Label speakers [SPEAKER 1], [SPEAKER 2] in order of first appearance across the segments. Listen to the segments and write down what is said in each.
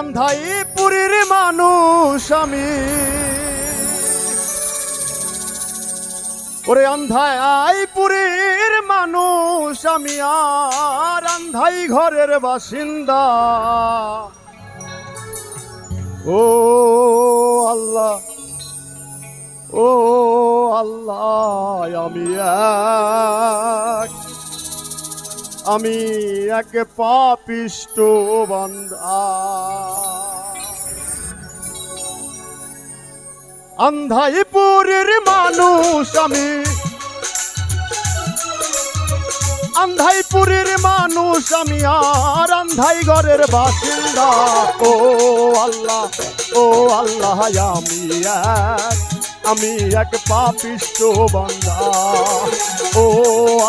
[SPEAKER 1] আন্ধাইপুরের মানুষ আমি, ওরে আন্ধাইপুরের মানুষ আমি, আর আন্ধাই ঘরের বাসিন্দা। ও আল্লাহ, ও আল্লাহ, আমি এক পাপিষ্ট বান্দা। আন্ধাইপুরের মানুষ আমি, আন্ধাইপুরের মানুষ আমি, আর আন্ধাই ঘরের বাসিন্দা। ও আল্লাহ, ও আল্লাহ, আমি এক পাপিষ্ট বান্দা। ও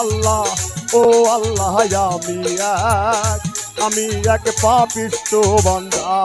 [SPEAKER 1] আল্লাহ, ও আল্লাহ, আমি এক পাপিষ্ট বান্দা।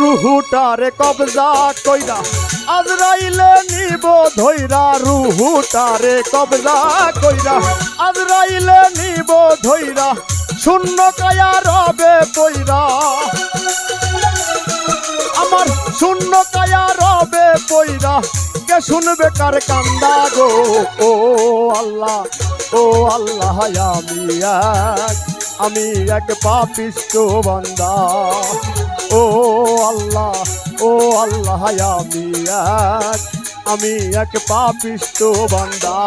[SPEAKER 1] রুহুটারে কবজা কইরা আজরাইলে নিব ধইরা, রুহুটারে কবজা কইরা আজরাইলে নিব ধইরা, শূন্য কায়া রবে পইরা, আমার শূন্য কায়া রবে পইরা, কে শুনবে কার কান্দা গো। ও আল্লাহ, ও আল্লাহ, আমি এক পাপিষ্ট বান্দা। ও আল্লাহ, ও আল্লাহ, আমি এক পাপিষ্ট বান্দা।